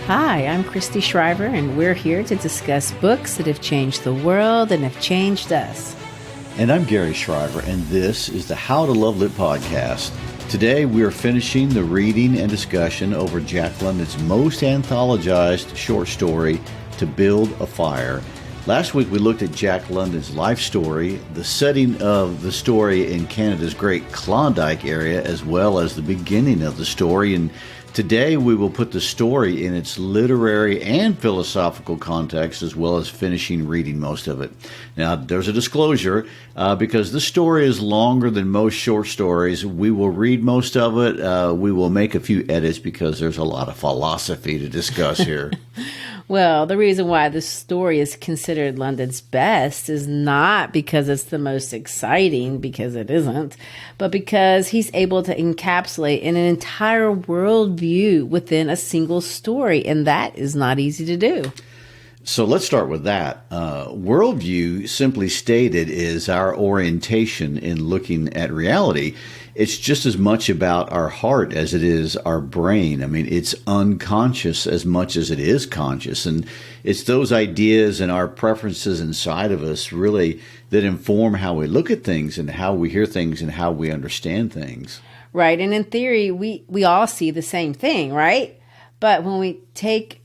Hi, I'm Christy Shriver, and we're here to discuss books that have changed the world and have changed us. And I'm Gary Shriver, and this is the How to Love Lit podcast. Today we are finishing the reading and discussion over Jack London's most anthologized short story, To Build a Fire. Last week we looked at Jack London's life story, the setting of the story in Canada's Great Klondike area, as well as the beginning of the story. And today we will put the story in its literary and philosophical context, as well as finishing reading most of it. Now, there's a disclosure, because the story is longer than most short stories. We will read most of it. We will make a few edits because there's a lot of philosophy to discuss here. Well, the reason why this story is considered London's best is not because it's the most exciting, because it isn't, but because he's able to encapsulate an entire worldview within a single story, and that is not easy to do. So let's start with that. Worldview, simply stated, is our orientation in looking at reality. It's just as much about our heart as it is our brain. I mean, it's unconscious as much as it is conscious. And it's those ideas and our preferences inside of us really that inform how we look at things and how we hear things and how we understand things. Right. And in theory, we all see the same thing, right? But when we take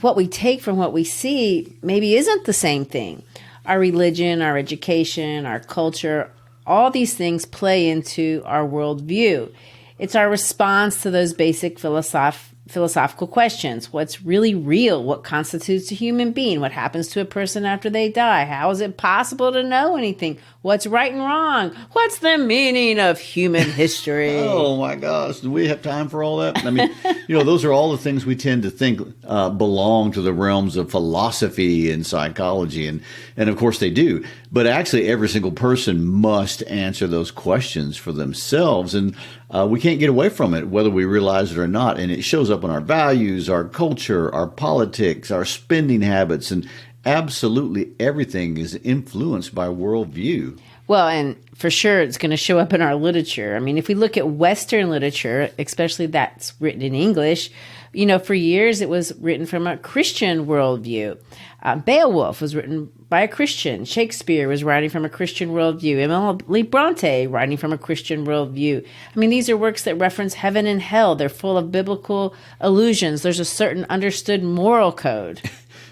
what we take from what we see maybe isn't the same thing. Our religion, our education, our culture, all these things play into our worldview. It's our response to those basic philosophical questions. What's really real? What constitutes a human being? What happens to a person after they die? How is it possible to know anything? What's right and wrong? What's the meaning of human history? Oh my gosh, do we have time for all that? I mean, those are all the things we tend to think belong to the realms of philosophy and psychology, and of course they do. But actually, every single person must answer those questions for themselves, and we can't get away from it, whether we realize it or not. And it shows up in our values, our culture, our politics, our spending habits, and absolutely everything is influenced by worldview. Well, and for sure it's going to show up in our literature. I mean, if we look at Western literature, especially that's written in English, for years it was written from a Christian worldview. Beowulf was written by a Christian. Shakespeare was writing from a Christian worldview. Emily Bronte writing from a Christian worldview. I mean, these are works that reference heaven and hell. They're full of biblical allusions. There's a certain understood moral code.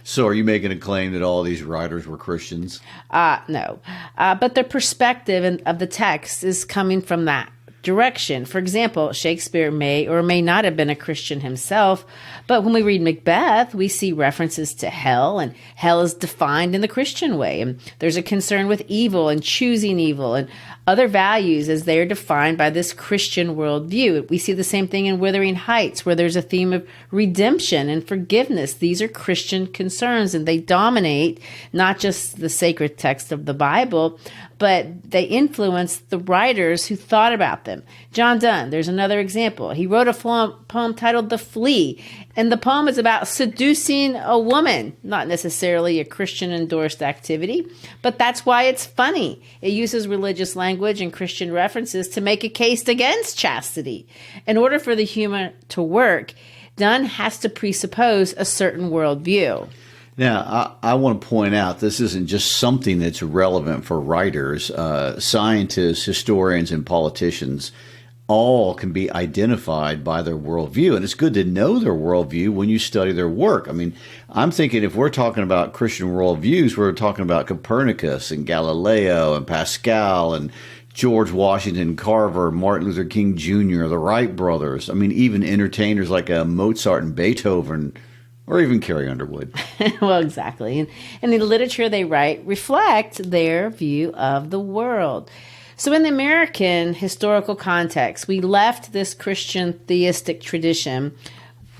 So are you making a claim that all these writers were Christians? No. But the perspective of the text is coming from that direction. For example, Shakespeare may or may not have been a Christian himself, but when we read Macbeth, we see references to hell, and hell is defined in the Christian way. And there's a concern with evil and choosing evil and other values as they are defined by this Christian worldview. We see the same thing in Wuthering Heights, where there's a theme of redemption and forgiveness. These are Christian concerns, and they dominate not just the sacred text of the Bible, but they influence the writers who thought about them. John Donne, there's another example. He wrote a poem titled The Flea, and the poem is about seducing a woman, not necessarily a Christian-endorsed activity, but that's why it's funny. It uses religious language and Christian references to make a case against chastity. In order for the humor to work, Donne has to presuppose a certain worldview. Now, I want to point out this isn't just something that's relevant for writers. Scientists, historians, and politicians all can be identified by their worldview. And it's good to know their worldview when you study their work. I mean, I'm thinking if we're talking about Christian worldviews, we're talking about Copernicus and Galileo and Pascal and George Washington Carver, Martin Luther King Jr., the Wright brothers. I mean, even entertainers like Mozart and Beethoven, or even Carrie Underwood. Well, exactly. And the literature they write reflect their view of the world. So in the American historical context, we left this Christian theistic tradition,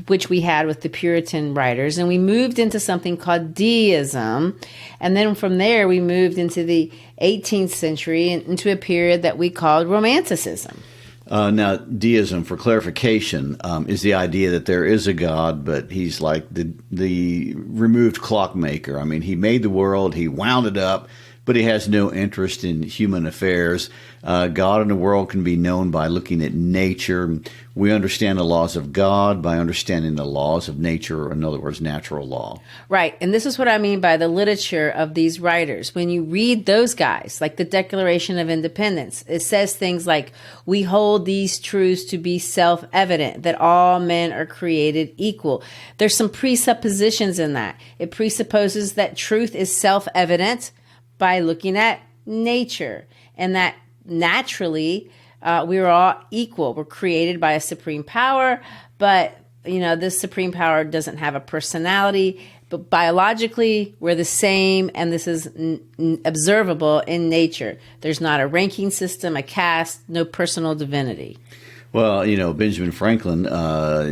which we had with the Puritan writers, and we moved into something called deism. And then from there, we moved into the 18th century into a period that we called Romanticism. Now, deism, for clarification, is the idea that there is a God, but he's like the removed clockmaker. I mean, he made the world, he wound it up, but he has no interest in human affairs. God and the world can be known by looking at nature. We understand the laws of God by understanding the laws of nature, in other words, natural law. Right. And this is what I mean by the literature of these writers. When you read those guys, like the Declaration of Independence, it says things like, we hold these truths to be self-evident, that all men are created equal. There's some presuppositions in that. It presupposes that truth is self-evident by looking at nature, and that naturally we're all equal. We're created by a supreme power, but this supreme power doesn't have a personality. But biologically, we're the same, and this is observable in nature. There's not a ranking system, a caste, no personal divinity. Well, Benjamin Franklin,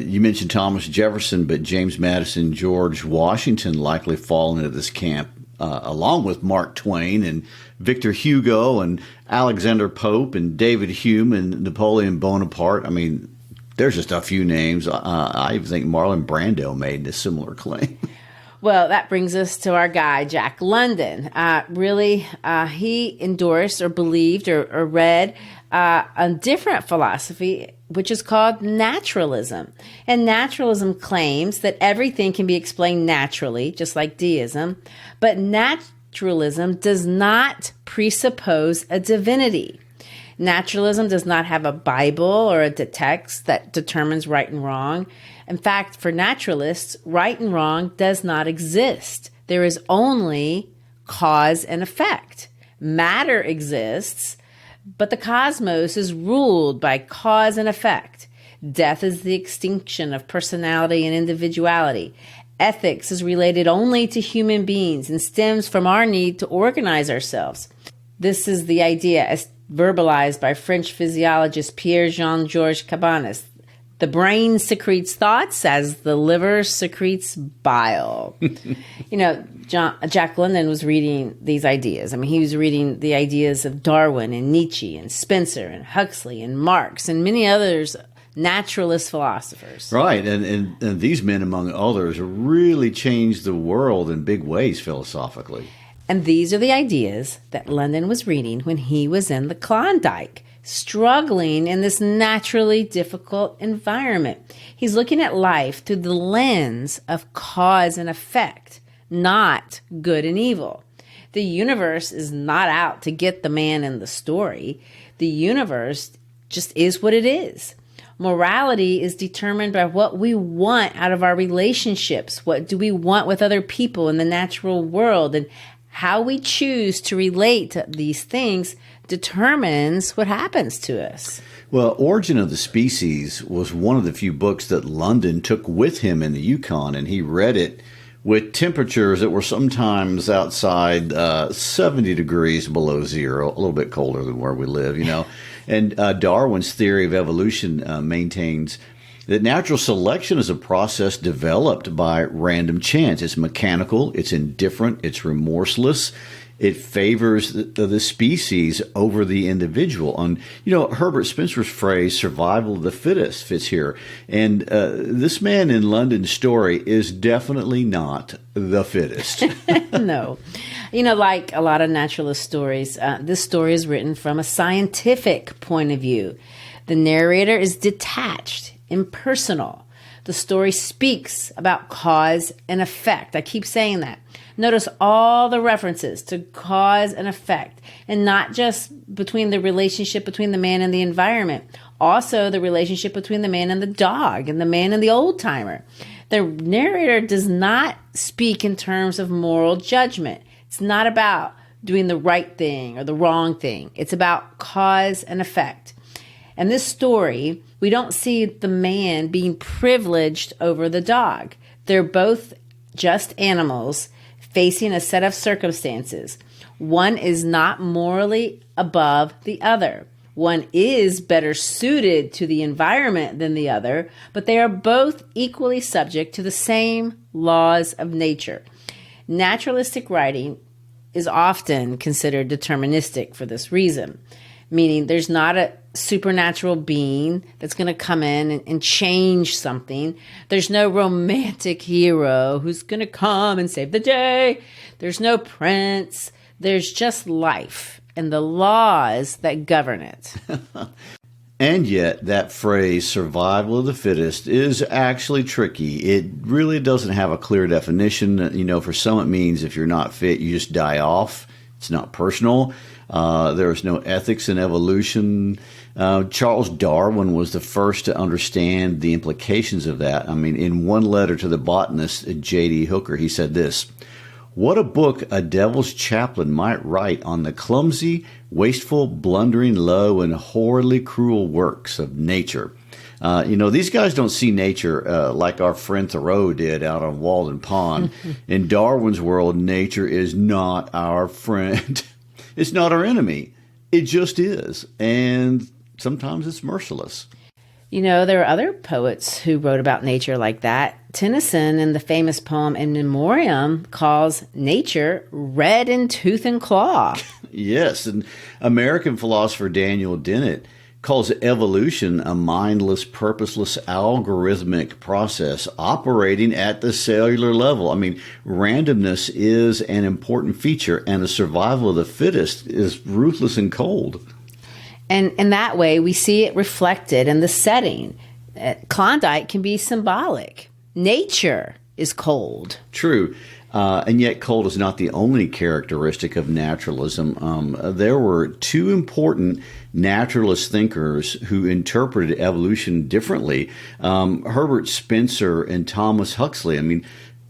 you mentioned Thomas Jefferson, but James Madison, George Washington likely fall into this camp, along with Mark Twain and Victor Hugo and Alexander Pope and David Hume and Napoleon Bonaparte. I mean, there's just a few names. I even think Marlon Brando made a similar claim. Well, that brings us to our guy, Jack London. He endorsed or believed or read a different philosophy, which is called naturalism. And naturalism claims that everything can be explained naturally, just like deism. But naturalism does not presuppose a divinity. Naturalism does not have a Bible or a text that determines right and wrong. In fact, for naturalists, right and wrong does not exist. There is only cause and effect. Matter exists, but the cosmos is ruled by cause and effect. Death is the extinction of personality and individuality. Ethics is related only to human beings and stems from our need to organize ourselves. This is the idea as verbalized by French physiologist Pierre-Jean-Georges Cabanis. The brain secretes thoughts as the liver secretes bile. Jack London was reading these ideas. I mean, he was reading the ideas of Darwin and Nietzsche and Spencer and Huxley and Marx and many others naturalist philosophers. Right. And these men, among others, really changed the world in big ways philosophically. And these are the ideas that London was reading when he was in the Klondike, struggling in this naturally difficult environment. He's looking at life through the lens of cause and effect, not good and evil. The universe is not out to get the man in the story. The universe just is what it is. Morality is determined by what we want out of our relationships. What do we want with other people in the natural world? And how we choose to relate to these things determines what happens to us. Well, Origin of the Species was one of the few books that London took with him in the Yukon, and he read it with temperatures that were sometimes outside 70 degrees below zero, a little bit colder than where we live, And Darwin's theory of evolution maintains that natural selection is a process developed by random chance. It's mechanical, it's indifferent, it's remorseless. It favors the species over the individual. And, Herbert Spencer's phrase, survival of the fittest, fits here. And this man in London's story is definitely not the fittest. No. Like a lot of naturalist stories, this story is written from a scientific point of view. The narrator is detached, impersonal. The story speaks about cause and effect. I keep saying that. Notice all the references to cause and effect, and not just between the relationship between the man and the environment, also the relationship between the man and the dog and the man and the old timer. The narrator does not speak in terms of moral judgment. It's not about doing the right thing or the wrong thing. It's about cause and effect. In this story, we don't see the man being privileged over the dog. They're both just animals facing a set of circumstances. One is not morally above the other. One is better suited to the environment than the other, but they are both equally subject to the same laws of nature. Naturalistic writing is often considered deterministic for this reason, meaning there's not a supernatural being that's going to come in and change something. There's no romantic hero who's going to come and save the day. There's no prince There's just life and the laws that govern it. And yet, that phrase, survival of the fittest, is actually tricky. It really doesn't have a clear definition. You know, for some it means if you're not fit, you just die off. It's not personal. There's no ethics in evolution. Charles Darwin was the first to understand the implications of that. I mean, in one letter to the botanist, J.D. Hooker, he said this: "What a book a devil's chaplain might write on the clumsy, wasteful, blundering, low, and horridly cruel works of nature." These guys don't see nature like our friend Thoreau did out on Walden Pond. In Darwin's world, nature is not our friend. It's not our enemy. It just is. And sometimes it's merciless. There are other poets who wrote about nature like that. Tennyson, in the famous poem In Memoriam, calls nature red in tooth and claw. Yes, and American philosopher Daniel Dennett calls evolution a mindless, purposeless, algorithmic process operating at the cellular level. I mean, randomness is an important feature, and the survival of the fittest is ruthless and cold. And in that way, we see it reflected in the setting. Klondike can be symbolic. Nature is cold. True. And yet cold is not the only characteristic of naturalism. There were two important naturalist thinkers who interpreted evolution differently, Herbert Spencer and Thomas Huxley. I mean,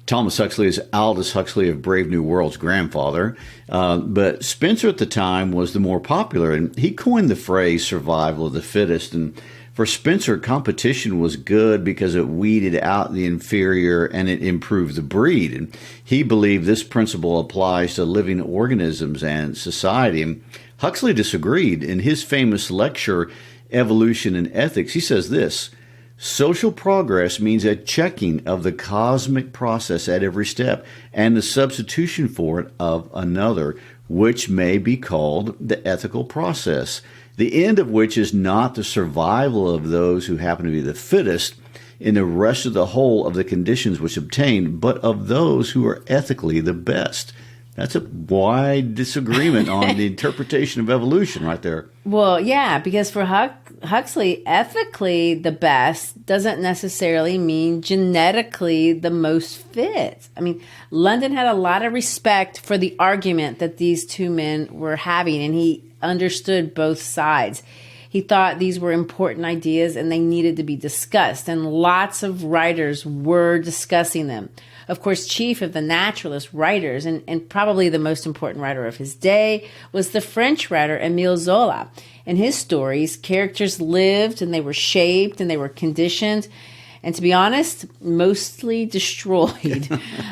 Thomas Huxley is Aldous Huxley of Brave New World's grandfather, but Spencer at the time was the more popular, and he coined the phrase survival of the fittest. And for Spencer, competition was good because it weeded out the inferior and it improved the breed. And he believed this principle applies to living organisms and society. And Huxley disagreed. In his famous lecture, Evolution and Ethics, he says this: "Social progress means a checking of the cosmic process at every step and the substitution for it of another, which may be called the ethical process, the end of which is not the survival of those who happen to be the fittest in the rest of the whole of the conditions which obtain, but of those who are ethically the best." That's a wide disagreement on the interpretation of evolution right there. Well, yeah, because for Huxley, ethically the best doesn't necessarily mean genetically the most fit. I mean, London had a lot of respect for the argument that these two men were having, and he understood both sides. He thought these were important ideas and they needed to be discussed, and lots of writers were discussing them. Of course, chief of the naturalist writers, and probably the most important writer of his day, was the French writer Émile Zola. In his stories, characters lived and they were shaped and they were conditioned, and to be honest, mostly destroyed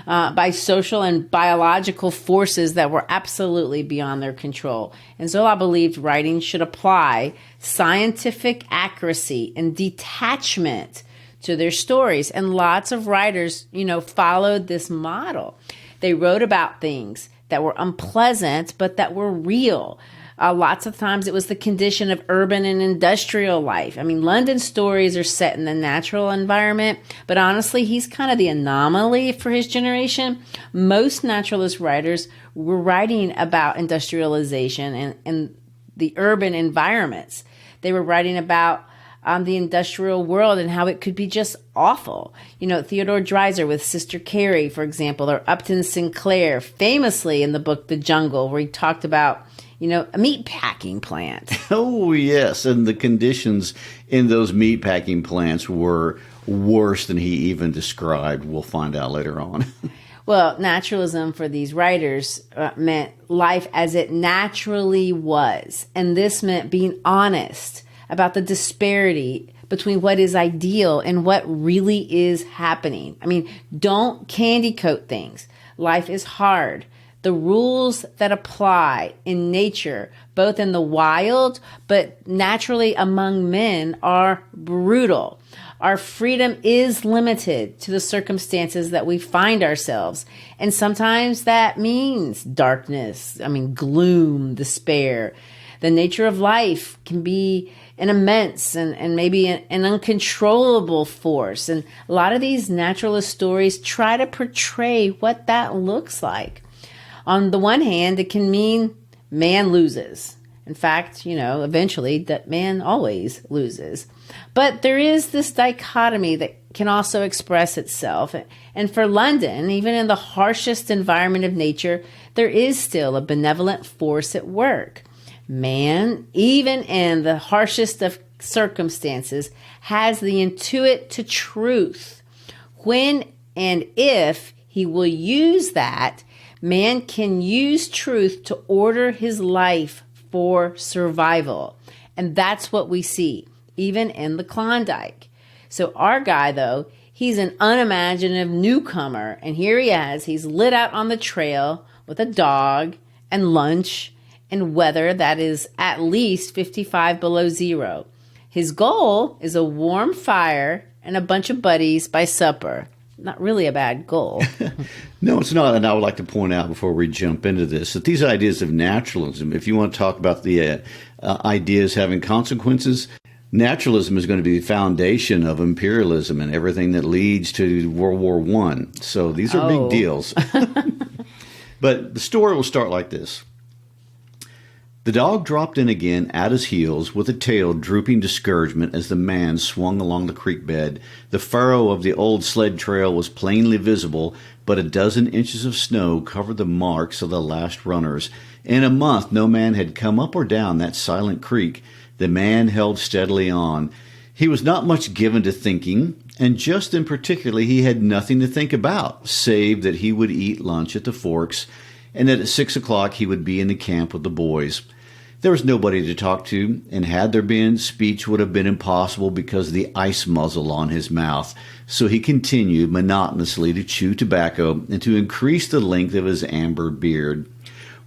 by social and biological forces that were absolutely beyond their control. And Zola believed writing should apply scientific accuracy and detachment to their stories. And lots of writers, followed this model. They wrote about things that were unpleasant, but that were real. Lots of times it was the condition of urban and industrial life. I mean, London's stories are set in the natural environment, but honestly, he's kind of the anomaly for his generation. Most naturalist writers were writing about industrialization and the urban environments. They were writing about the industrial world and how it could be just awful. Theodore Dreiser with Sister Carrie, for example, or Upton Sinclair, famously in the book The Jungle, where he talked about, a meat packing plant. Oh, yes. And the conditions in those meat packing plants were worse than he even described. We'll find out later on. Well, naturalism for these writers meant life as it naturally was. And this meant being honest about the disparity between what is ideal and what really is happening. I mean, don't candy coat things. Life is hard. The rules that apply in nature, both in the wild, but naturally among men, are brutal. Our freedom is limited to the circumstances that we find ourselves. And sometimes that means darkness, gloom, despair. The nature of life can be an immense and maybe an uncontrollable force. And a lot of these naturalist stories try to portray what that looks like. On the one hand, it can mean man loses. In fact, eventually that man always loses. But there is this dichotomy that can also express itself. And for London, even in the harshest environment of nature, there is still a benevolent force at work. Man, even in the harshest of circumstances, has the intuit to truth. When and if he will use that, man can use truth to order his life for survival. And that's what we see, even in the Klondike. So our guy, though, he's an unimaginative newcomer. And here he is. He's lit out on the trail with a dog and lunch and weather that is at least 55 below zero. His goal is a warm fire and a bunch of buddies by supper. Not really a bad goal. No, it's not. And I would like to point out before we jump into this that these ideas of naturalism, if you want to talk about the ideas having consequences, naturalism is going to be the foundation of imperialism and everything that leads to World War I. So these are big deals. But the story will start like this. The dog dropped in again at his heels with a tail drooping discouragement as the man swung along the creek bed. The furrow of the old sled trail was plainly visible, but a dozen inches of snow covered the marks of the last runners. In a month, no man had come up or down that silent creek. The man held steadily on. He was not much given to thinking, and just in particular he had nothing to think about, save that he would eat lunch at the Forks, and that at 6 o'clock he would be in the camp with the boys. There was nobody to talk to, and had there been, speech would have been impossible because of the ice muzzle on his mouth. So he continued monotonously to chew tobacco and to increase the length of his amber beard.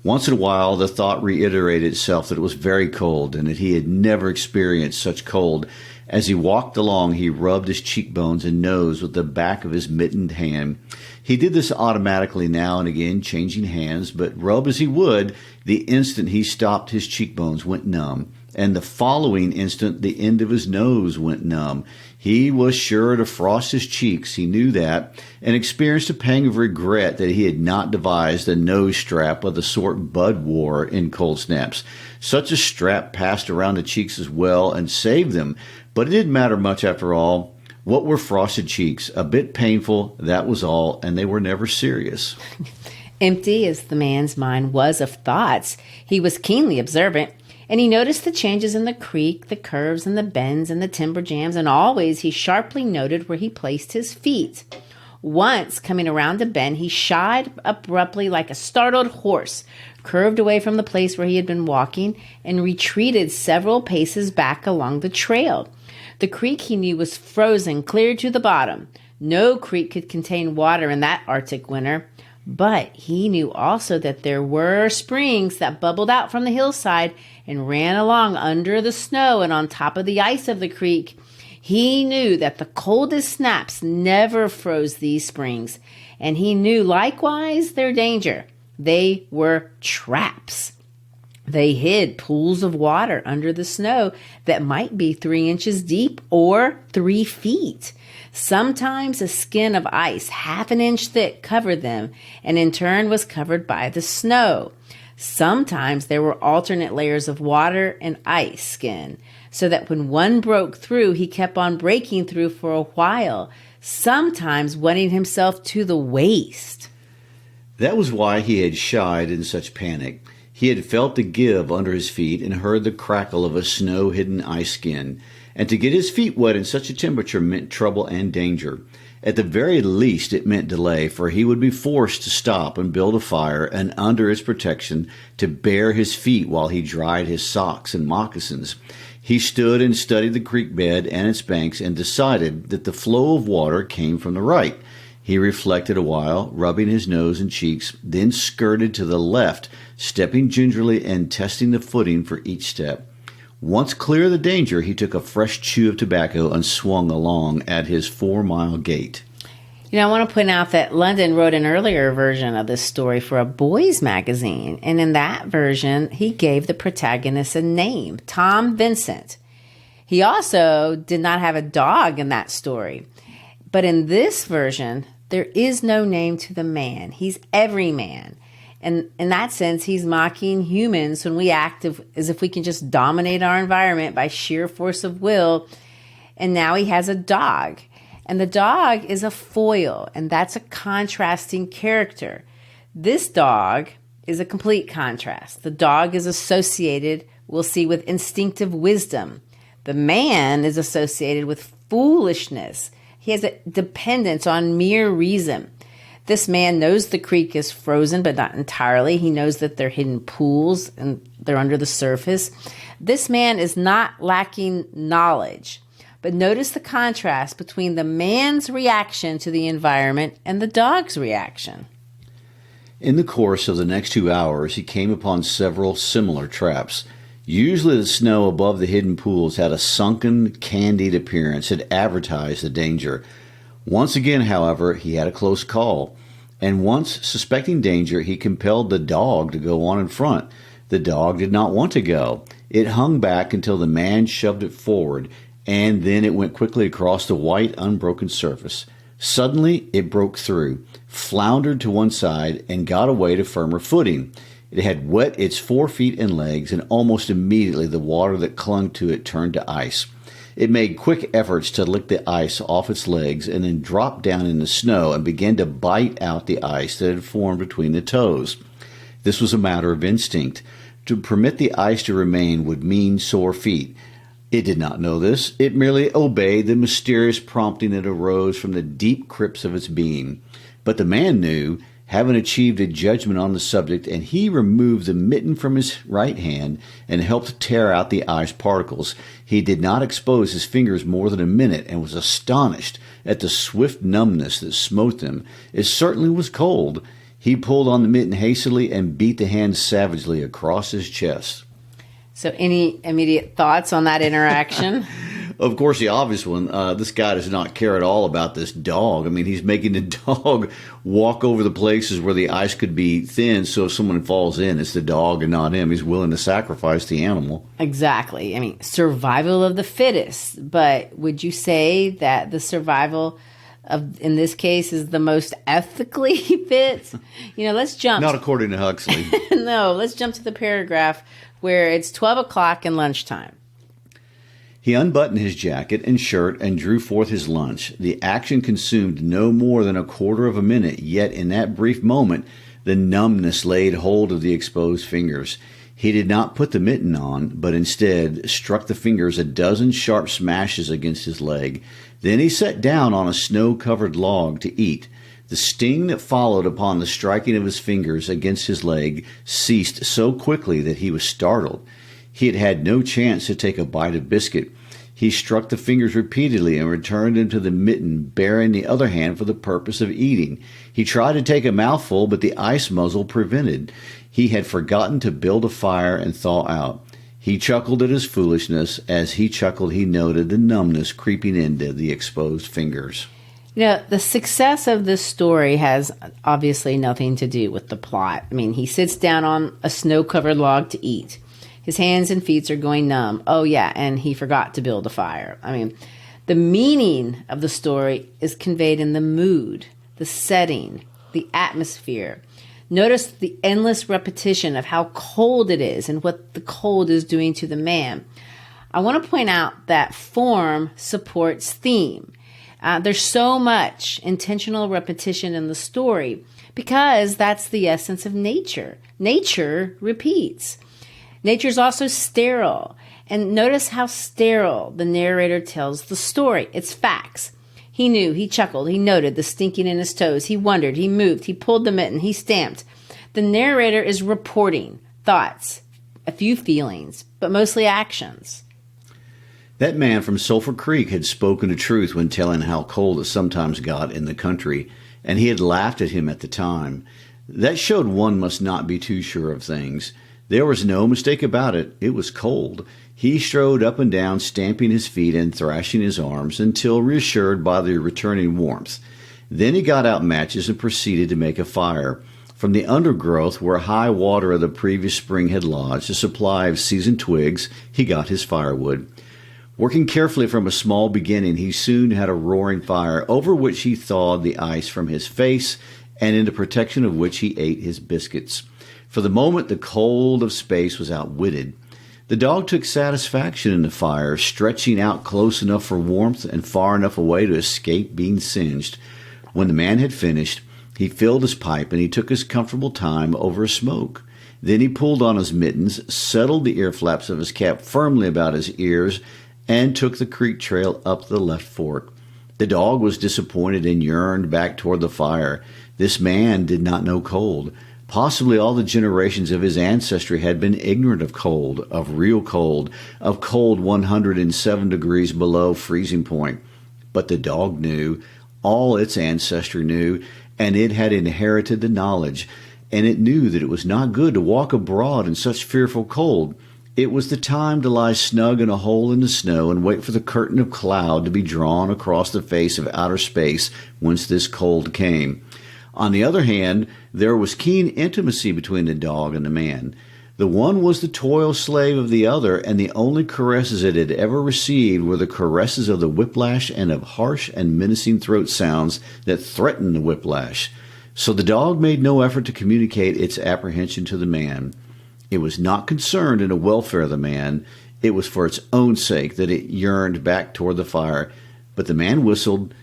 Once in a while the thought reiterated itself that it was very cold, and that he had never experienced such cold. As he walked along, he rubbed his cheekbones and nose with the back of his mittened hand. He did this automatically now and again, changing hands, but rub as he would, the instant he stopped his cheekbones went numb, and the following instant the end of his nose went numb. He was sure to frost his cheeks, he knew that, and experienced a pang of regret that he had not devised a nose strap of the sort Bud wore in cold snaps. Such a strap passed around the cheeks as well and saved them, but it didn't matter much after all. What were frosted cheeks? A bit painful, that was all, and they were never serious. Empty as the man's mind was of thoughts, he was keenly observant, and he noticed the changes in the creek, the curves and the bends and the timber jams, and always he sharply noted where he placed his feet. Once, coming around a bend, he shied abruptly like a startled horse, curved away from the place where he had been walking, and retreated several paces back along the trail. The creek, he knew, was frozen clear to the bottom. No creek could contain water in that Arctic winter. But he knew also that there were springs that bubbled out from the hillside and ran along under the snow and on top of the ice of the creek. He knew that the coldest snaps never froze these springs, and he knew likewise their danger. They were traps. They hid pools of water under the snow that might be 3 inches deep or 3 feet. Sometimes a skin of ice half an inch thick covered them, and in turn was covered by the snow. Sometimes there were alternate layers of water and ice skin, so that when one broke through, he kept on breaking through for a while, sometimes wetting himself to the waist. That was why he had shied in such panic. He had felt the give under his feet and heard the crackle of a snow-hidden ice skin. And to get his feet wet in such a temperature meant trouble and danger. At the very least, it meant delay, for he would be forced to stop and build a fire, and under its protection to bare his feet while he dried his socks and moccasins. He stood and studied the creek bed and its banks and decided that the flow of water came from the right. He reflected a while, rubbing his nose and cheeks, then skirted to the left, stepping gingerly and testing the footing for each step. Once clear of the danger, he took a fresh chew of tobacco and swung along at his 4-mile gait. I want to point out that London wrote an earlier version of this story for a boys' magazine, and in that version, he gave the protagonist a name, Tom Vincent. He also did not have a dog in that story. But in this version, there is no name to the man. He's every man. And in that sense, he's mocking humans when we act as if we can just dominate our environment by sheer force of will. And now he has a dog. And the dog is a foil, and that's a contrasting character. This dog is a complete contrast. The dog is associated, we'll see, with instinctive wisdom. The man is associated with foolishness. He has a dependence on mere reason. This man knows the creek is frozen, but not entirely. He knows that there are hidden pools and they're under the surface. This man is not lacking knowledge. But notice the contrast between the man's reaction to the environment and the dog's reaction. In the course of the next 2 hours, he came upon several similar traps. Usually the snow above the hidden pools had a sunken, candied appearance that advertised the danger. Once again, however, he had a close call, and once suspecting danger, he compelled the dog to go on in front. The dog did not want to go. It hung back until the man shoved it forward, and then it went quickly across the white, unbroken surface. Suddenly, it broke through, floundered to one side, and got away to firmer footing. It had wet its 4 feet and legs, and almost immediately the water that clung to it turned to ice. It made quick efforts to lick the ice off its legs and then dropped down in the snow and began to bite out the ice that had formed between the toes. This was a matter of instinct. To permit the ice to remain would mean sore feet. It did not know this. It merely obeyed the mysterious prompting that arose from the deep crypts of its being. But the man knew, having achieved a judgment on the subject, and he removed the mitten from his right hand and helped tear out the ice particles. He did not expose his fingers more than a minute and was astonished at the swift numbness that smote them. It certainly was cold. He pulled on the mitten hastily and beat the hand savagely across his chest. So any immediate thoughts on that interaction? Of course, the obvious one, this guy does not care at all about this dog. I mean, he's making the dog walk over the places where the ice could be thin, so if someone falls in, it's the dog and not him. He's willing to sacrifice the animal. Exactly. I mean, survival of the fittest. But would you say that the survival of, in this case, is the most ethically fit? Let's jump. Not according to Huxley. No, let's jump to the paragraph where it's 12 o'clock and lunchtime. He unbuttoned his jacket and shirt and drew forth his lunch. The action consumed no more than a quarter of a minute, yet in that brief moment, the numbness laid hold of the exposed fingers. He did not put the mitten on, but instead struck the fingers a dozen sharp smashes against his leg. Then he sat down on a snow-covered log to eat. The sting that followed upon the striking of his fingers against his leg ceased so quickly that he was startled. He had had no chance to take a bite of biscuit. He struck the fingers repeatedly and returned into the mitten, baring the other hand for the purpose of eating. He tried to take a mouthful, but the ice muzzle prevented. He had forgotten to build a fire and thaw out. He chuckled at his foolishness. As he chuckled, he noted the numbness creeping into the exposed fingers. The success of this story has obviously nothing to do with the plot. I mean, he sits down on a snow-covered log to eat. His hands and feet are going numb. Oh, yeah, and he forgot to build a fire. I mean, the meaning of the story is conveyed in the mood, the setting, the atmosphere. Notice the endless repetition of how cold it is and what the cold is doing to the man. I want to point out that form supports theme. There's so much intentional repetition in the story because that's the essence of nature. Nature repeats. Nature's also sterile. And notice how sterile the narrator tells the story. It's facts. He knew, he chuckled, he noted the stinking in his toes. He wondered, he moved, he pulled the mitten, he stamped. The narrator is reporting thoughts, a few feelings, but mostly actions. That man from Sulphur Creek had spoken the truth when telling how cold it sometimes got in the country, and he had laughed at him at the time. That showed one must not be too sure of things. There was no mistake about it. It was cold. He strode up and down, stamping his feet and thrashing his arms until reassured by the returning warmth. Then he got out matches and proceeded to make a fire. From the undergrowth where high water of the previous spring had lodged a supply of seasoned twigs, he got his firewood. Working carefully from a small beginning, he soon had a roaring fire over which he thawed the ice from his face and into protection of which he ate his biscuits. For the moment, the cold of space was outwitted. The dog took satisfaction in the fire, stretching out close enough for warmth and far enough away to escape being singed. When the man had finished, he filled his pipe and he took his comfortable time over a smoke. Then he pulled on his mittens, settled the ear flaps of his cap firmly about his ears, and took the creek trail up the left fork. The dog was disappointed and yearned back toward the fire. This man did not know cold. Possibly all the generations of his ancestry had been ignorant of cold, of real cold, of cold 107 degrees below freezing point. But the dog knew, all its ancestry knew, and it had inherited the knowledge, and it knew that it was not good to walk abroad in such fearful cold. It was the time to lie snug in a hole in the snow and wait for the curtain of cloud to be drawn across the face of outer space whence this cold came. On the other hand, there was keen intimacy between the dog and the man. The one was the toil slave of the other, and the only caresses it had ever received were the caresses of the whiplash and of harsh and menacing throat sounds that threatened the whiplash. So the dog made no effort to communicate its apprehension to the man. It was not concerned in the welfare of the man. It was for its own sake that it yearned back toward the fire. But the man whistled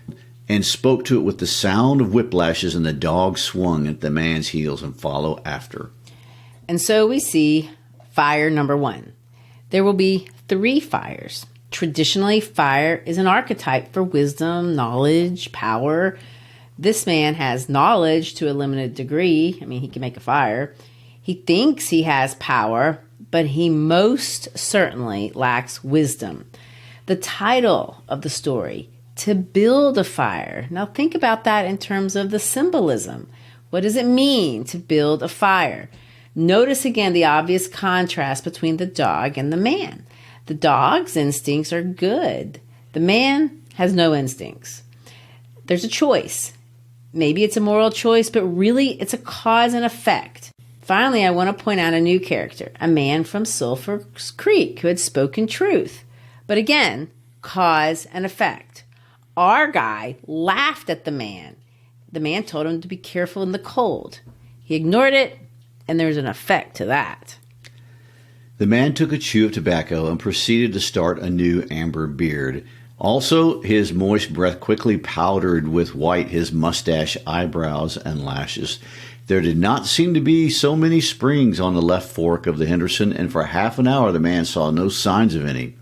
and spoke to it with the sound of whiplashes, and the dog swung at the man's heels and followed after. And so we see fire number 1. There will be 3 fires. Traditionally, fire is an archetype for wisdom, knowledge, power. This man has knowledge to a limited degree. I mean, he can make a fire. He thinks he has power, but he most certainly lacks wisdom. The title of the story, To Build a Fire. Now think about that in terms of the symbolism. What does it mean to build a fire? Notice again the obvious contrast between the dog and the man. The dog's instincts are good. The man has no instincts. There's a choice. Maybe it's a moral choice, but really it's a cause and effect. Finally, I want to point out a new character, a man from Sulphur Creek who had spoken truth. But again, cause and effect. Our guy laughed at the man. The man told him to be careful in the cold. He ignored it, and there's an effect to that. The man took a chew of tobacco and proceeded to start a new amber beard. Also, his moist breath quickly powdered with white his mustache, eyebrows, and lashes. There did not seem to be so many springs on the left fork of the Henderson, and for half an hour the man saw no signs of any.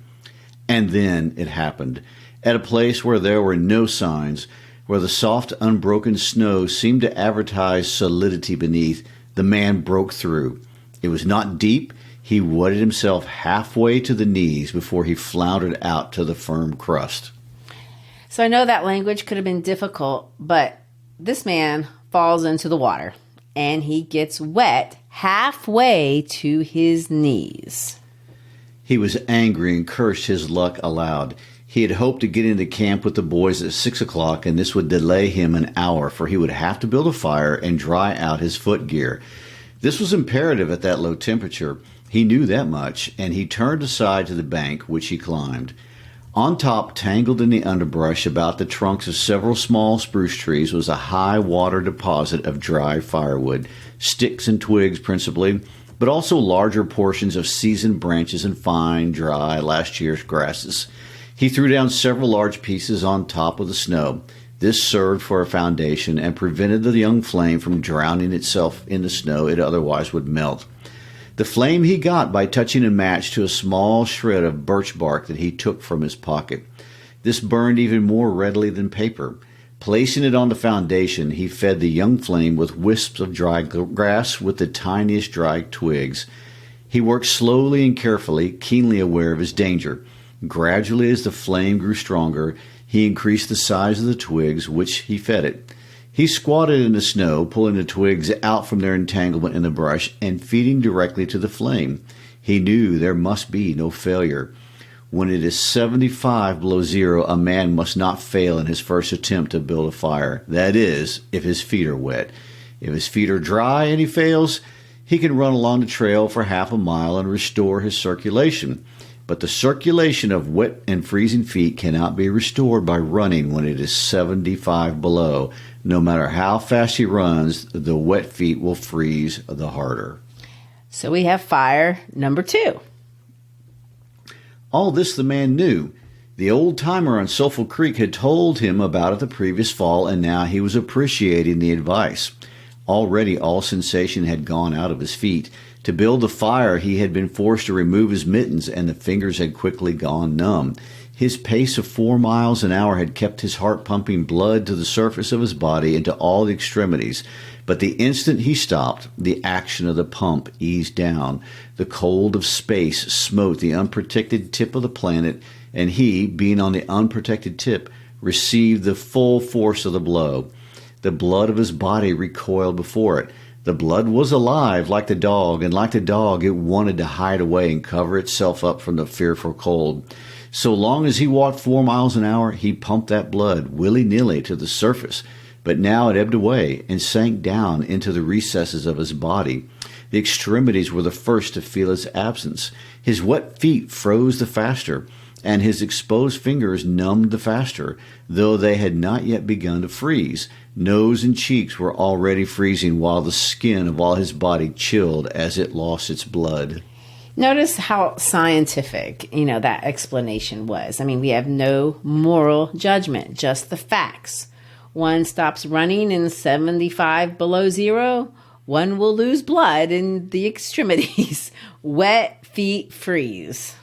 And then it happened. At a place where there were no signs, where the soft, unbroken snow seemed to advertise solidity beneath, the man broke through. It was not deep. He wetted himself halfway to the knees before he floundered out to the firm crust. So I know that language could have been difficult, but this man falls into the water, and he gets wet halfway to his knees. He was angry and cursed his luck aloud. He had hoped to get into camp with the boys at 6 o'clock, and this would delay him an hour, for he would have to build a fire and dry out his footgear. This was imperative at that low temperature. He knew that much, and he turned aside to the bank, which he climbed. On top, tangled in the underbrush about the trunks of several small spruce trees, was a high water deposit of dry firewood, sticks and twigs principally, but also larger portions of seasoned branches and fine, dry, last year's grasses. He threw down several large pieces on top of the snow. This served for a foundation and prevented the young flame from drowning itself in the snow it otherwise would melt. The flame he got by touching a match to a small shred of birch bark that he took from his pocket. This burned even more readily than paper. Placing it on the foundation, he fed the young flame with wisps of dry grass with the tiniest dry twigs. He worked slowly and carefully, keenly aware of his danger. Gradually, as the flame grew stronger, he increased the size of the twigs which he fed it. He squatted in the snow, pulling the twigs out from their entanglement in the brush and feeding directly to the flame. He knew there must be no failure. When it is 75 below zero, a man must not fail in his first attempt to build a fire. That is, if his feet are wet. If his feet are dry and he fails, he can run along the trail for half a mile and restore his circulation. But the circulation of wet and freezing feet cannot be restored by running when it is 75 below. No matter how fast he runs, the wet feet will freeze the harder. So we have fire number 2. All this the man knew. The old-timer on Sulphur Creek had told him about it the previous fall, and now he was appreciating the advice. Already all sensation had gone out of his feet. To build the fire, he had been forced to remove his mittens, and the fingers had quickly gone numb. His pace of 4 miles an hour had kept his heart pumping blood to the surface of his body into all the extremities. But the instant he stopped, the action of the pump eased down. The cold of space smote the unprotected tip of the planet, and he, being on the unprotected tip, received the full force of the blow. The blood of his body recoiled before it. The blood was alive like the dog, and like the dog it wanted to hide away and cover itself up from the fearful cold. So long as he walked 4 miles an hour, he pumped that blood willy-nilly to the surface. But now it ebbed away and sank down into the recesses of his body. The extremities were the first to feel its absence. His wet feet froze the faster, and his exposed fingers numbed the faster, though they had not yet begun to freeze. Nose and cheeks were already freezing, while the skin of all his body chilled as it lost its blood. Notice how scientific, that explanation was. I mean, we have no moral judgment, just the facts. One stops running in 75 below zero. One will lose blood in the extremities. Wet feet freeze.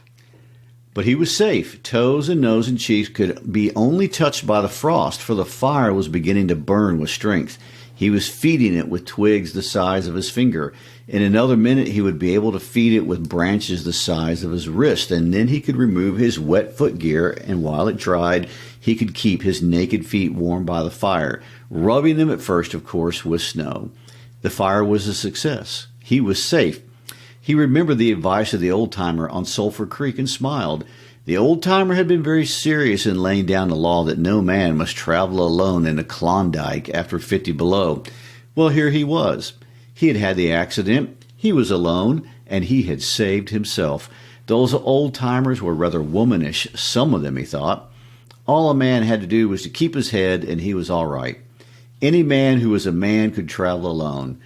But he was safe. Toes and nose and cheeks could be only touched by the frost, for the fire was beginning to burn with strength. He was feeding it with twigs the size of his finger. In another minute he would be able to feed it with branches the size of his wrist, and then he could remove his wet footgear, and while it dried, he could keep his naked feet warm by the fire, rubbing them at first, of course, with snow. The fire was a success. He was safe. He remembered the advice of the old-timer on Sulphur Creek and smiled. The old-timer had been very serious in laying down the law that no man must travel alone in a Klondike after 50 below. Well, here he was. He had had the accident, he was alone, and he had saved himself. Those old-timers were rather womanish, some of them, he thought. All a man had to do was to keep his head, and he was all right. Any man who was a man could travel alone.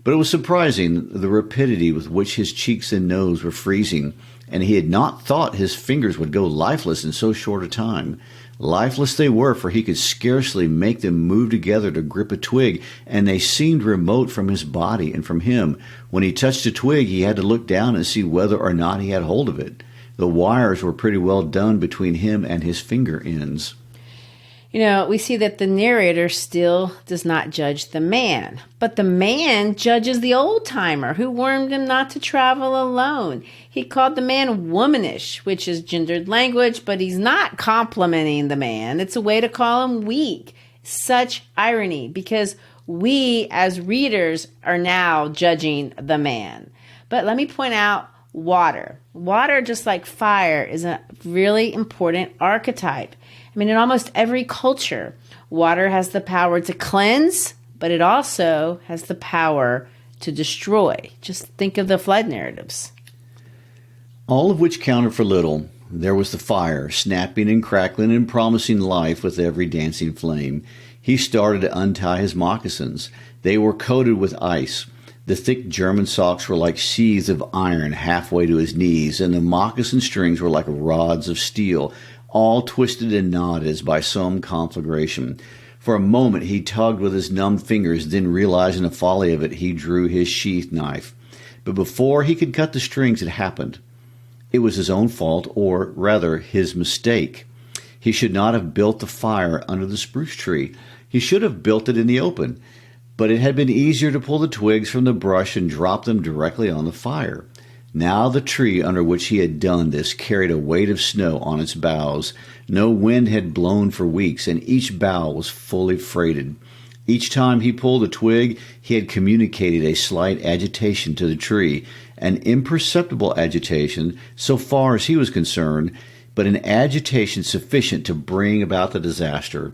But it was surprising the rapidity with which his cheeks and nose were freezing, and he had not thought his fingers would go lifeless in so short a time. Lifeless they were, for he could scarcely make them move together to grip a twig, and they seemed remote from his body and from him. When he touched a twig, he had to look down and see whether or not he had hold of it. The wires were pretty well done between him and his finger ends. We see that the narrator still does not judge the man, but the man judges the old-timer who warned him not to travel alone. He called the man womanish, which is gendered language, but he's not complimenting the man. It's a way to call him weak. Such irony, because we as readers are now judging the man. But let me point out water. Water, just like fire, is a really important archetype. I mean, in almost every culture, water has the power to cleanse, but it also has the power to destroy. Just think of the flood narratives. All of which counted for little. There was the fire, snapping and crackling and promising life with every dancing flame. He started to untie his moccasins. They were coated with ice. The thick German socks were like sheaths of iron halfway to his knees, and the moccasin strings were like rods of steel, all twisted and knotted as by some conflagration. For a moment he tugged with his numbed fingers, then realizing the folly of it, he drew his sheath knife. But before he could cut the strings, it happened. It was his own fault, or rather his mistake. He should not have built the fire under the spruce tree. He should have built it in the open. But it had been easier to pull the twigs from the brush and drop them directly on the fire. Now the tree under which he had done this carried a weight of snow on its boughs. No wind had blown for weeks, and each bough was fully freighted. Each time he pulled a twig, he had communicated a slight agitation to the tree, an imperceptible agitation so far as he was concerned, but an agitation sufficient to bring about the disaster.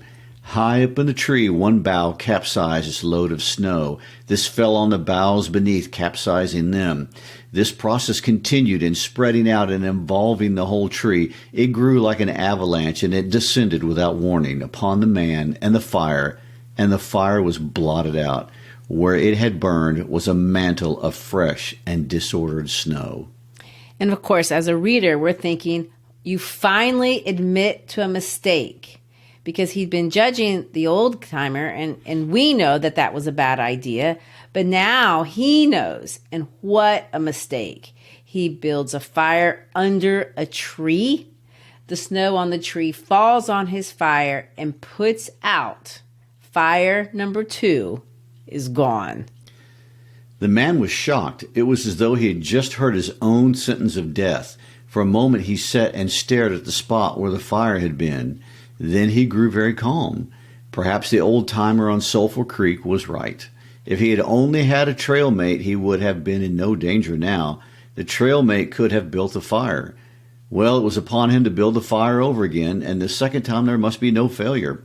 High up in the tree, one bough capsized its load of snow. This fell on the boughs beneath, capsizing them. This process continued in spreading out and involving the whole tree. It grew like an avalanche, and it descended without warning upon the man and the fire was blotted out. Where it had burned was a mantle of fresh and disordered snow. And of course, as a reader, we're thinking, you finally admit to a mistake, because he'd been judging the old timer, and we know that that was a bad idea. But now he knows, and what a mistake. He builds a fire under a tree. The snow on the tree falls on his fire and puts out. Fire number 2 is gone. The man was shocked. It was as though he had just heard his own sentence of death. For a moment he sat and stared at the spot where the fire had been. Then he grew very calm. Perhaps the old-timer on Sulphur Creek was right. If he had only had a trail mate, he would have been in no danger now. The trail mate could have built the fire. Well, it was upon him to build the fire over again, and the second time there must be no failure.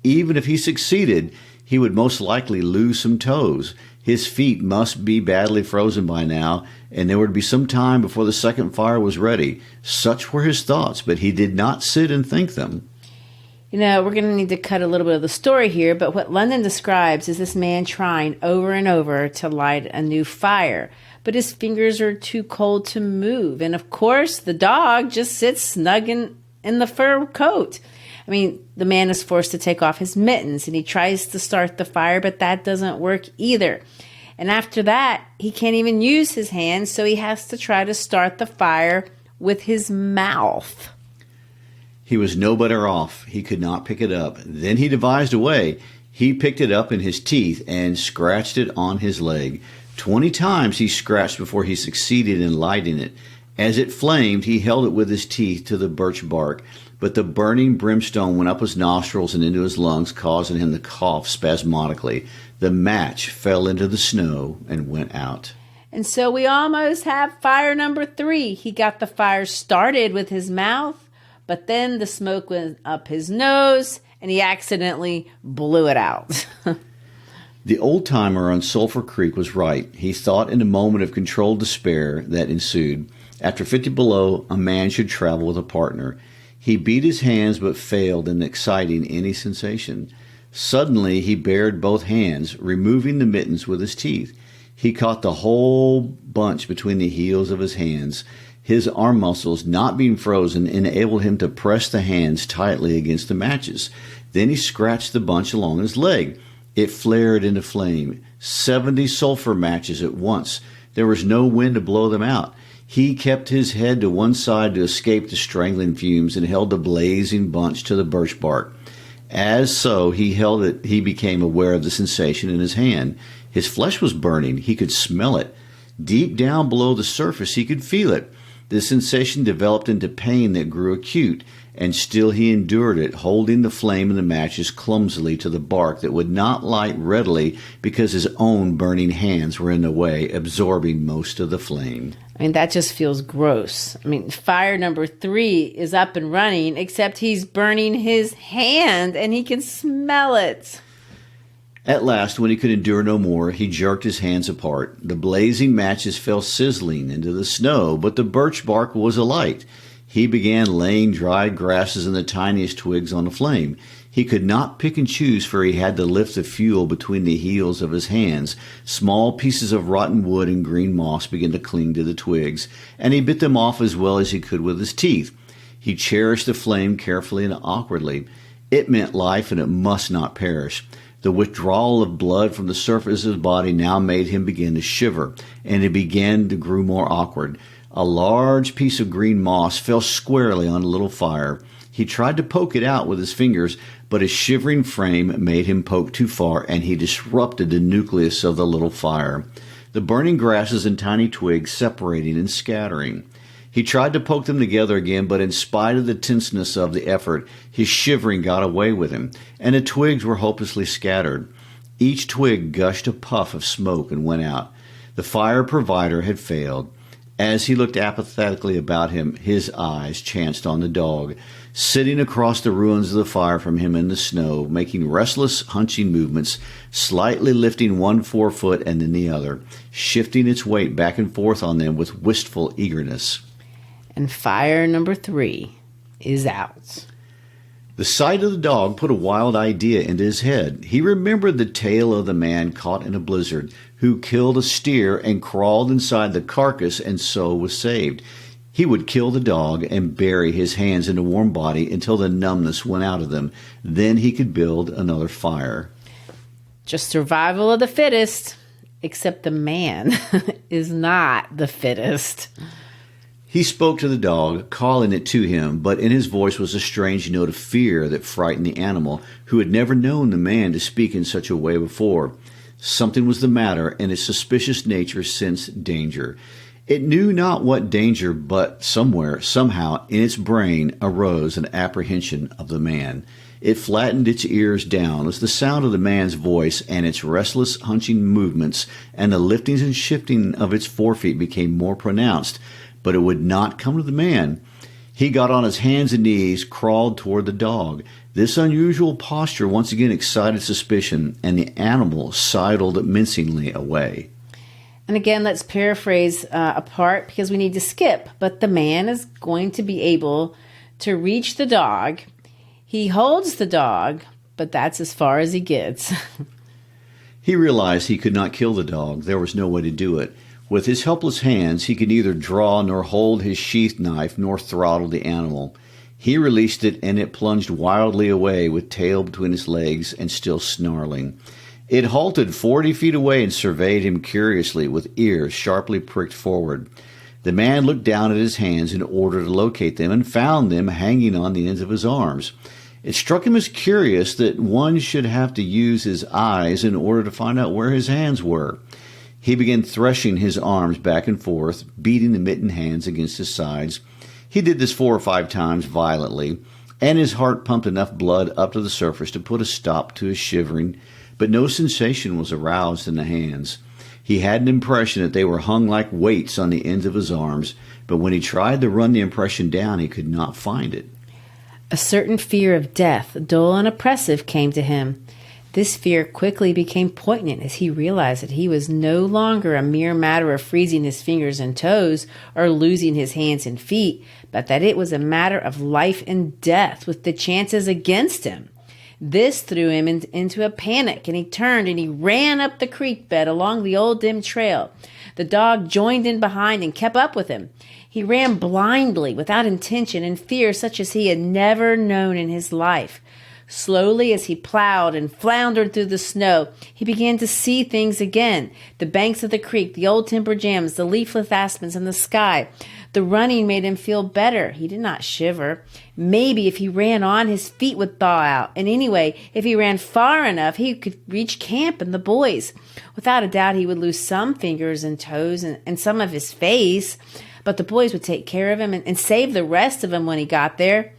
Even if he succeeded, he would most likely lose some toes. His feet must be badly frozen by now, and there would be some time before the second fire was ready. Such were his thoughts, but he did not sit and think them. You know, we're going to need to cut a little bit of the story here, but what London describes is this man trying over and over to light a new fire, but his fingers are too cold to move. And of course, the dog just sits snug in the fur coat. I mean, the man is forced to take off his mittens, and he tries to start the fire, but that doesn't work either. And after that, he can't even use his hands, so he has to try to start the fire with his mouth. He was no better off. He could not pick it up. Then he devised a way. He picked it up in his teeth and scratched it on his leg. 20 times he scratched before he succeeded in lighting it. As it flamed, he held it with his teeth to the birch bark, but the burning brimstone went up his nostrils and into his lungs, causing him to cough spasmodically. The match fell into the snow and went out. And so we almost have fire number 3. He got the fire started with his mouth, but then the smoke went up his nose, and he accidentally blew it out. The old-timer on Sulphur Creek was right. He thought in a moment of controlled despair that ensued. After 50 below, a man should travel with a partner. He beat his hands but failed in exciting any sensation. Suddenly he bared both hands, removing the mittens with his teeth. He caught the whole bunch between the heels of his hands. His arm muscles, not being frozen, enabled him to press the hands tightly against the matches. Then he scratched the bunch along his leg. It flared into flame. 70 sulfur matches at once. There was no wind to blow them out. He kept his head to one side to escape the strangling fumes and held the blazing bunch to the birch bark. As so he held it, he became aware of the sensation in his hand. His flesh was burning. He could smell it. Deep down below the surface, he could feel it. The sensation developed into pain that grew acute, and still he endured it, holding the flame of the matches clumsily to the bark that would not light readily because his own burning hands were in the way, absorbing most of the flame. I mean, that just feels gross. I mean, fire number 3 is up and running, except he's burning his hand and he can smell it. At last, when he could endure no more, he jerked his hands apart. The blazing matches fell sizzling into the snow, but the birch bark was alight. He began laying dried grasses and the tiniest twigs on the flame. He could not pick and choose, for he had to lift the fuel between the heels of his hands. Small pieces of rotten wood and green moss began to cling to the twigs, and he bit them off as well as he could with his teeth. He cherished the flame carefully and awkwardly. It meant life, and it must not perish. The withdrawal of blood from the surface of his body now made him begin to shiver, and he began to grow more awkward. A large piece of green moss fell squarely on a little fire. He tried to poke it out with his fingers, but his shivering frame made him poke too far, and he disrupted the nucleus of the little fire. The burning grasses and tiny twigs separating and scattering. He tried to poke them together again, but in spite of the tenseness of the effort, his shivering got away with him, and the twigs were hopelessly scattered. Each twig gushed a puff of smoke and went out. The fire provider had failed. As he looked apathetically about him, his eyes chanced on the dog, sitting across the ruins of the fire from him in the snow, making restless, hunching movements, slightly lifting one forefoot and then the other, shifting its weight back and forth on them with wistful eagerness. And fire number 3 is out. The sight of the dog put a wild idea into his head. He remembered the tale of the man caught in a blizzard who killed a steer and crawled inside the carcass and so was saved. He would kill the dog and bury his hands in the warm body until the numbness went out of them. Then he could build another fire. Just survival of the fittest, except the man is not the fittest. He spoke to the dog, calling it to him, but in his voice was a strange note of fear that frightened the animal, who had never known the man to speak in such a way before. Something was the matter, and its suspicious nature sensed danger. It knew not what danger, but somewhere, somehow, in its brain arose an apprehension of the man. It flattened its ears down as the sound of the man's voice and its restless, hunching movements and the liftings and shifting of its forefeet became more pronounced. But it would not come to the man. He got on his hands and knees, crawled toward the dog. This unusual posture once again excited suspicion, and the animal sidled mincingly away. And again, let's paraphrase a part because we need to skip. But the man is going to be able to reach the dog. He holds the dog, but that's as far as he gets. He realized he could not kill the dog. There was no way to do it. With his helpless hands, he could neither draw nor hold his sheath knife nor throttle the animal. He released it, and it plunged wildly away with tail between its legs and still snarling. It halted 40 feet away and surveyed him curiously with ears sharply pricked forward. The man looked down at his hands in order to locate them and found them hanging on the ends of his arms. It struck him as curious that one should have to use his eyes in order to find out where his hands were. He began threshing his arms back and forth, beating the mittened hands against his sides. He did this 4 or 5 times violently, and his heart pumped enough blood up to the surface to put a stop to his shivering, but no sensation was aroused in the hands. He had an impression that they were hung like weights on the ends of his arms, but when he tried to run the impression down, he could not find it. A certain fear of death, dull and oppressive, came to him. This fear quickly became poignant as he realized that he was no longer a mere matter of freezing his fingers and toes or losing his hands and feet, but that it was a matter of life and death with the chances against him. This threw him into a panic, and he turned and he ran up the creek bed along the old dim trail. The dog joined in behind and kept up with him. He ran blindly, without intention and fear such as he had never known in his life. Slowly, as he plowed and floundered through the snow, he began to see things again. The banks of the creek, the old timber jams, the leafless aspens, and the sky. The running made him feel better. He did not shiver. Maybe if he ran on, his feet would thaw out. And anyway, if he ran far enough, he could reach camp and the boys. Without a doubt, he would lose some fingers and toes and some of his face. But the boys would take care of him and save the rest of him when he got there.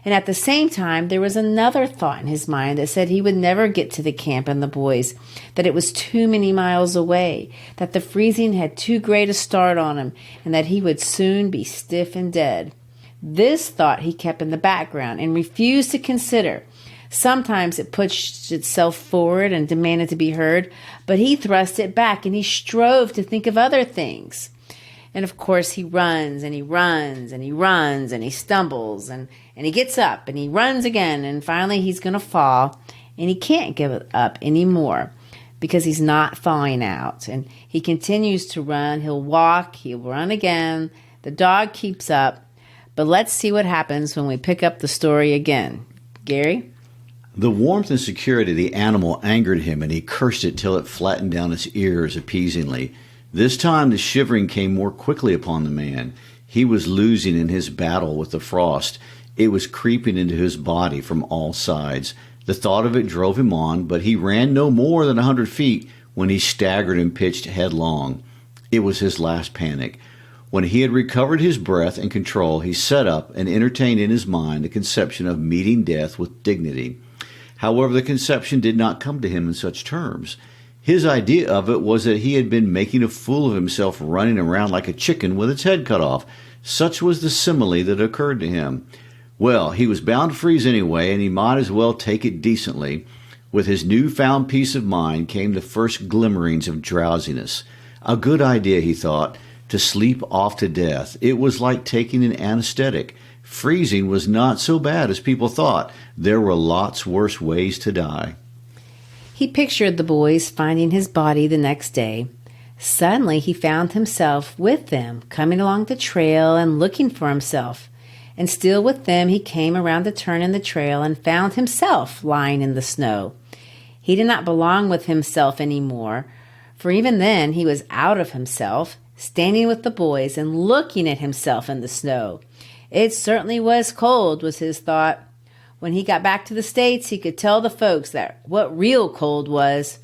And at the same time, there was another thought in his mind that said he would never get to the camp and the boys, that it was too many miles away, that the freezing had too great a start on him, and that he would soon be stiff and dead. This thought he kept in the background and refused to consider. Sometimes it pushed itself forward and demanded to be heard, but he thrust it back and he strove to think of other things. And of course he runs and he runs and he runs and he stumbles and he gets up and he runs again, and finally he's going to fall, and he can't give it up anymore because he's not thawing out. And he continues to run. He'll walk. He'll run again. The dog keeps up. But let's see what happens when we pick up the story again. Gary? The warmth and security of the animal angered him, and he cursed it till it flattened down its ears appeasingly. This time the shivering came more quickly upon the man. He was losing in his battle with the frost. It was creeping into his body from all sides. The thought of it drove him on, but he ran no more than 100 feet when he staggered and pitched headlong. It was his last panic. When he had recovered his breath and control, he sat up and entertained in his mind the conception of meeting death with dignity. However, the conception did not come to him in such terms. His idea of it was that he had been making a fool of himself running around like a chicken with its head cut off. Such was the simile that occurred to him. Well, he was bound to freeze anyway, and he might as well take it decently. With his newfound peace of mind came the first glimmerings of drowsiness. A good idea, he thought, to sleep off to death. It was like taking an anesthetic. Freezing was not so bad as people thought. There were lots worse ways to die. He pictured the boys finding his body the next day. Suddenly he found himself with them, coming along the trail and looking for himself. And still with them he came around the turn in the trail and found himself lying in the snow. He did not belong with himself any more, for even then he was out of himself, standing with the boys and looking at himself in the snow. It certainly was cold, was his thought. When he got back to the States, he could tell the folks that what real cold was.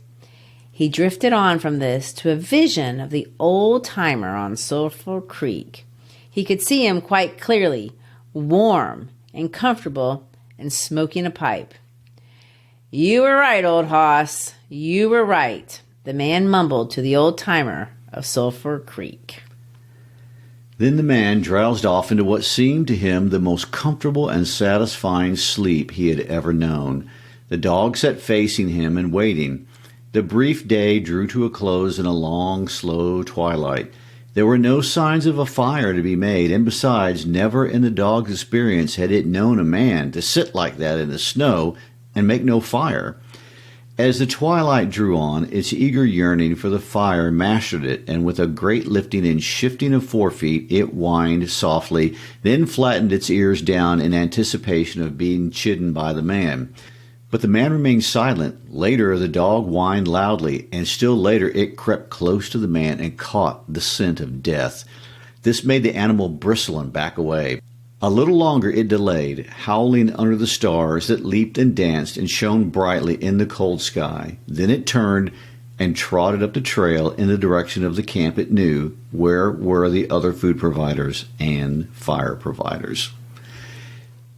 He drifted on from this to a vision of the old-timer on Sulphur Creek. He could see him quite clearly, warm and comfortable and smoking a pipe. "You were right, old hoss. You were right," the man mumbled to the old-timer of Sulphur Creek. Then the man drowsed off into what seemed to him the most comfortable and satisfying sleep he had ever known. The dog sat facing him and waiting. The brief day drew to a close in a long, slow twilight. There were no signs of a fire to be made, and besides, never in the dog's experience had it known a man to sit like that in the snow and make no fire. As the twilight drew on, its eager yearning for the fire mastered it, and with a great lifting and shifting of forefeet, it whined softly, then flattened its ears down in anticipation of being chidden by the man. But the man remained silent. Later, the dog whined loudly, and still later it crept close to the man and caught the scent of death. This made the animal bristle and back away. A little longer it delayed, howling under the stars that leaped and danced and shone brightly in the cold sky. Then it turned and trotted up the trail in the direction of the camp it knew, where were the other food providers and fire providers.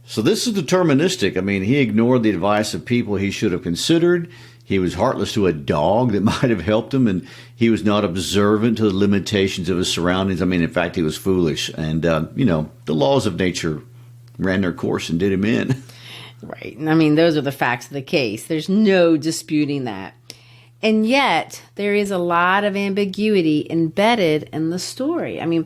So this is deterministic. I mean, he ignored the advice of people he should have considered. He was heartless to a dog that might have helped him, and he was not observant to the limitations of his surroundings. I mean, in fact, he was foolish. And, the laws of nature ran their course and did him in. Right. I mean, those are the facts of the case. There's no disputing that. And yet, there is a lot of ambiguity embedded in the story. I mean,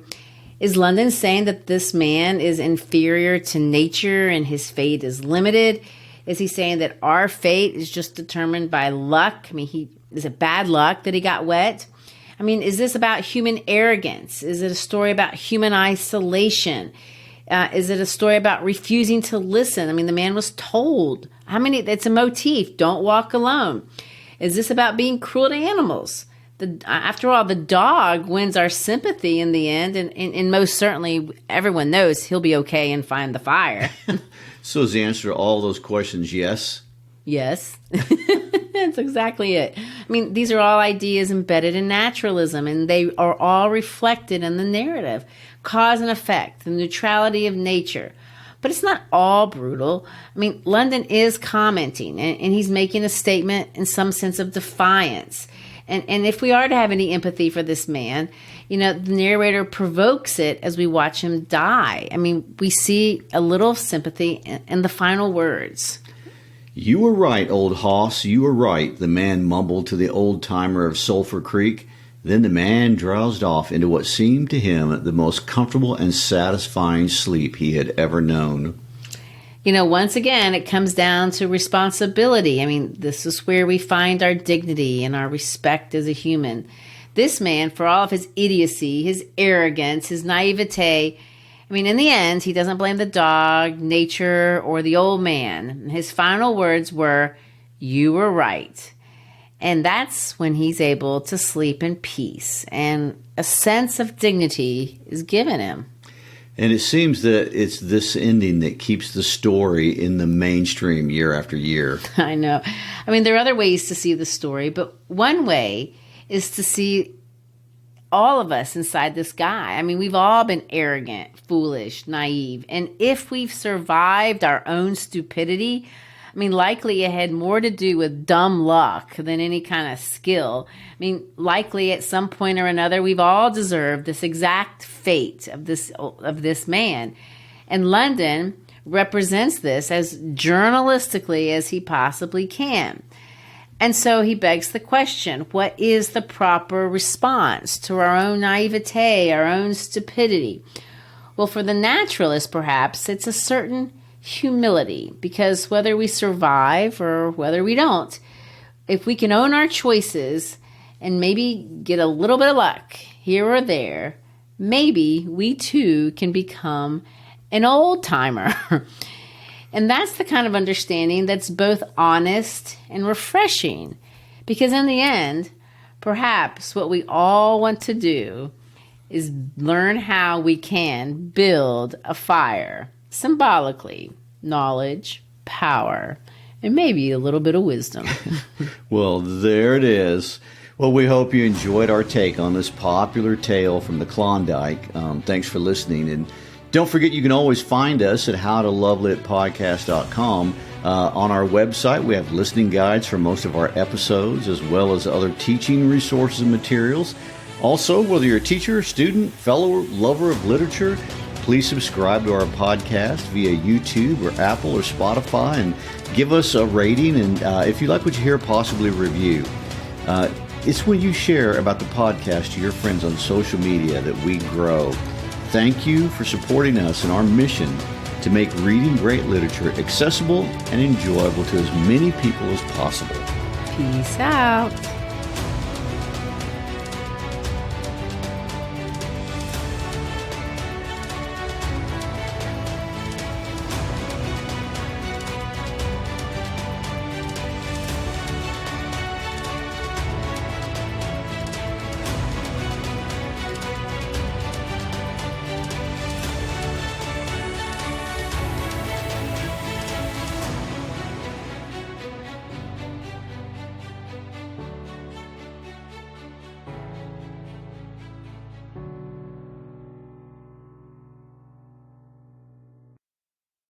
is London saying that this man is inferior to nature and his fate is limited? Is he saying that our fate is just determined by luck? I mean, is it bad luck that he got wet? I mean, is this about human arrogance? Is it a story about human isolation? Is it a story about refusing to listen? I mean, the man was told. It's a motif. Don't walk alone. Is this about being cruel to animals? After all, the dog wins our sympathy in the end, and most certainly everyone knows he'll be okay and find the fire. So is the answer to all those questions yes? Yes. That's exactly it. I mean, these are all ideas embedded in naturalism, and they are all reflected in the narrative. Cause and effect, the neutrality of nature. But it's not all brutal. I mean, London is commenting, and he's making a statement in some sense of defiance. And if we are to have any empathy for this man, the narrator provokes it as we watch him die. I mean, we see a little sympathy in the final words. "You were right, old hoss, you were right," the man mumbled to the old-timer of Sulphur Creek. Then the man drowsed off into what seemed to him the most comfortable and satisfying sleep he had ever known. Once again, it comes down to responsibility. I mean, this is where we find our dignity and our respect as a human. This man, for all of his idiocy, his arrogance, his naivete, I mean, in the end, he doesn't blame the dog, nature, or the old man. His final words were, "You were right." And that's when he's able to sleep in peace, and a sense of dignity is given him. And it seems that it's this ending that keeps the story in the mainstream year after year. I know. I mean, there are other ways to see the story, but one way is to see all of us inside this guy. I mean, we've all been arrogant, foolish, naive. And if we've survived our own stupidity, I mean, likely it had more to do with dumb luck than any kind of skill. I mean, likely at some point or another, we've all deserved this exact fate of this man. And London represents this as journalistically as he possibly can. And so he begs the question, what is the proper response to our own naivete, our own stupidity? Well, for the naturalist, perhaps, it's a certain humility, because whether we survive or whether we don't, if we can own our choices and maybe get a little bit of luck here or there, maybe we too can become an old-timer. And that's the kind of understanding that's both honest and refreshing, because in the end, perhaps what we all want to do is learn how we can build a fire, symbolically, knowledge, power, and maybe a little bit of wisdom. Well, there it is. Well, we hope you enjoyed our take on this popular tale from the Klondike. Thanks for listening. And don't forget, you can always find us at howtolovelitpodcast.com. On our website, we have listening guides for most of our episodes, as well as other teaching resources and materials. Also, whether you're a teacher, student, fellow, lover of literature, please subscribe to our podcast via YouTube or Apple or Spotify and give us a rating. And if you like what you hear, possibly a review. It's when you share about the podcast to your friends on social media that we grow. Thank you for supporting us in our mission to make reading great literature accessible and enjoyable to as many people as possible. Peace out.